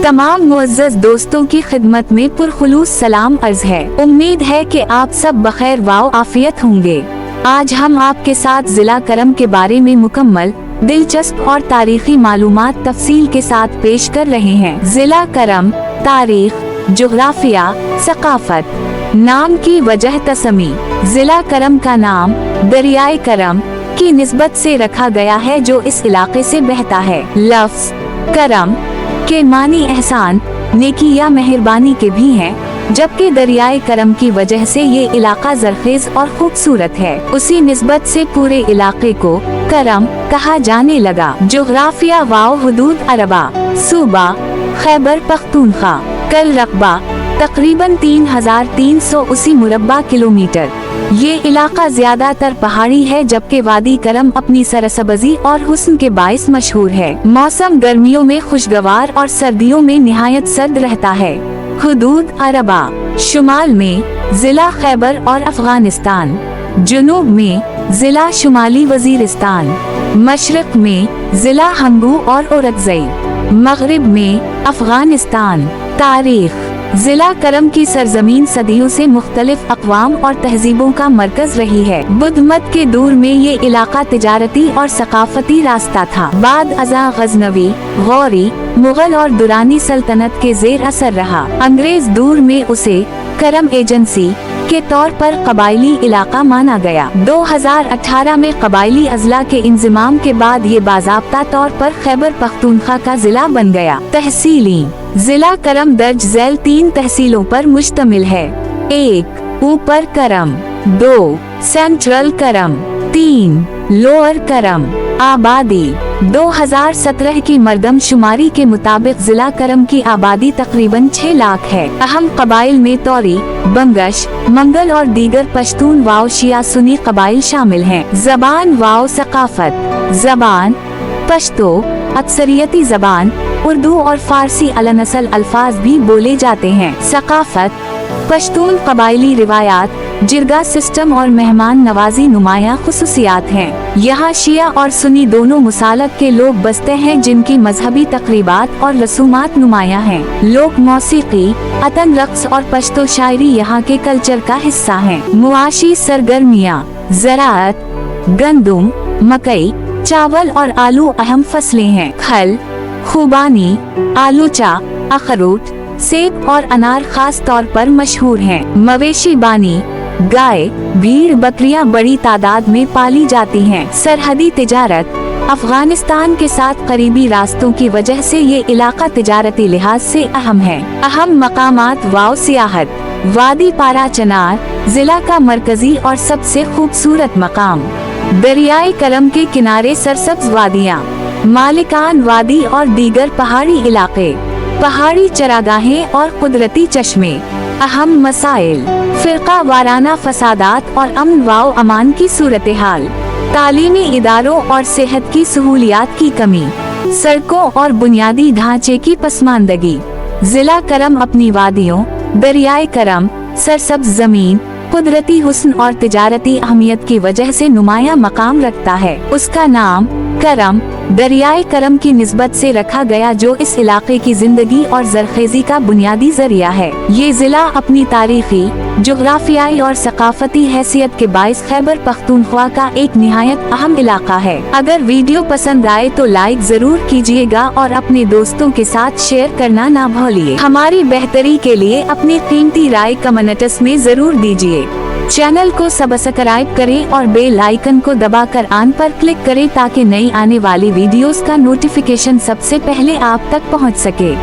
तमाम मुअज़्ज़ज़ दोस्तों की खिदमत में पुरखुलूस सलाम अर्ज है। उम्मीद है कि आप सब बखैर व आफियत होंगे। आज हम आपके साथ जिला करम के बारे में मुकम्मल, दिलचस्प और तारीखी मालूमात तफसील के साथ पेश कर रहे हैं। जिला करम, तारीख, जोग्राफिया, सकाफत। नाम की वजह तसमी। जिला करम का नाम दरियाए करम की निस्बत से रखा गया है जो इस इलाके से बहता है। लफ्ज़ करम के मानी एहसान, नेकी या मेहरबानी के भी हैं, जबकि दरियाए करम की वजह से ये इलाका जरखेज और खूबसूरत है। उसी निस्बत से पूरे इलाके को करम कहा जाने लगा। जोग्राफिया वाव हुदूद अरबा। सूबा खैबर पख्तूनख्वा। कल रकबा तकरीबन 3380 मुरब्बा किलोमीटर। ये इलाका ज्यादातर पहाड़ी है, जबकि वादी करम अपनी सरसब्ज़ी और हुस्न के बाइस मशहूर है। मौसम गर्मियों में खुशगवार और सर्दियों में निहायत सर्द रहता है। हुदूद अरबा। शुमाल में जिला खैबर और अफगानिस्तान, जुनूब में जिला शुमाली वजीरिस्तान, मशरक में जिला हंगू और ओरकजई, मगरिब में अफगानिस्तान। तारीख। जिला करम की सरजमीन सदियों से मुख्तलिफ अक़वाम और तहजीबों का मरकज रही है। बुद्ध मत के दौर में ये इलाका तिजारती और सकाफती रास्ता था। बाद अज़ा गज़नवी, गौरी, मुगल और दुरानी सल्तनत के ज़ेर असर रहा। अंग्रेज दौर में उसे करम एजेंसी के तौर पर कबायली इलाका माना गया। 2018 में कबायली अजला के इंज़माम के बाद ये बाज़ाब्ता तौर पर खैबर पख्तूनख्वा का जिला बन गया। तहसीली। जिला करम दर्ज झैल 3 तहसीलों पर मुश्तमिल है। 1 ऊपर करम, 2 सेंट्रल करम, 3 लोअर करम। आबादी। 2017 की मरदमशुमारी के मुताबिक जिला करम की आबादी तकरीबन 6 लाख है। अहम कबाइल में तौरी, बंगश, मंगल और दीगर पश्तून वाव शिया सुन्नी कबाइल शामिल हैं। जबान वाव सकाफत। जबान पश्तो अक्सरियती जबान, उर्दू और फारसी अलनसल अल्फाज भी बोले जाते हैं। सकाफत पश्तून कबाइली रिवायात, जिरगा सिस्टम और मेहमान नवाजी नुमाया खुसूसियात हैं। यहाँ शिया और सुन्नी दोनों मुसालक के लोग बसते हैं, जिनकी मजहबी तकरीबात और रसूमात नुमाया हैं। लोक मौसीकी, अतन रक्स और पश्तो शायरी यहाँ के कल्चर का हिस्सा हैं। मुआशी सरगर्मियाँ। ज़राअत, गंदुम, मकई, चावल और आलू अहम फसलें हैं। खल, खुबानी, आलूचा, अखरोट, सेब और अनार खास तौर पर मशहूर हैं। मवेशी बानी, गाय, भीड़, बकरियां बड़ी तादाद में पाली जाती हैं। सरहदी तिजारत। अफगानिस्तान के साथ करीबी रास्तों की वजह से ये इलाका तिजारती लिहाज से अहम है। अहम मकामात वाव सियाहत। वादी पारा चनार जिला का मरकजी और सबसे खूबसूरत मकाम। दरियाए करम के किनारे सरसब्ज वादियाँ, मालिकान वादी और दीगर पहाड़ी इलाके, पहाड़ी चरागाहें और कुदरती चश्मे। अहम मसाइल। फिरका वाराना फसादात और अमन वाव अमान की सूरत हाल, तालीमी इदारों और सेहत की सहूलियात की कमी, सड़कों और बुनियादी ढांचे की पसमानदगी। जिला करम अपनी वादियों, दरियाए करम, सरसब्ज जमीन, कुदरती हुस्न और तिजारती अहमियत की वजह से नुमाया मकाम रखता है। उसका नाम करम दरियाए करम की निस्बत से रखा गया, जो इस इलाके की जिंदगी और जरखेजी का बुनियादी जरिया है। ये जिला अपनी तारीखी, जोग्राफियाई और सकाफती हैसियत के बाइस खैबर पख्तूनख्वा का एक निहायत अहम इलाका है। अगर वीडियो पसंद आए तो लाइक जरूर कीजिएगा और अपने दोस्तों के साथ शेयर करना ना भूलिए। हमारी बेहतरी के लिए अपनी कीमती राय कमेंट्स में जरूर दीजिए। चैनल को सब्सक्राइब करें और बेल आइकन को दबाकर ऑन पर क्लिक करें ताकि नई आने वाली वीडियोस का नोटिफिकेशन सबसे पहले आप तक पहुंच सके।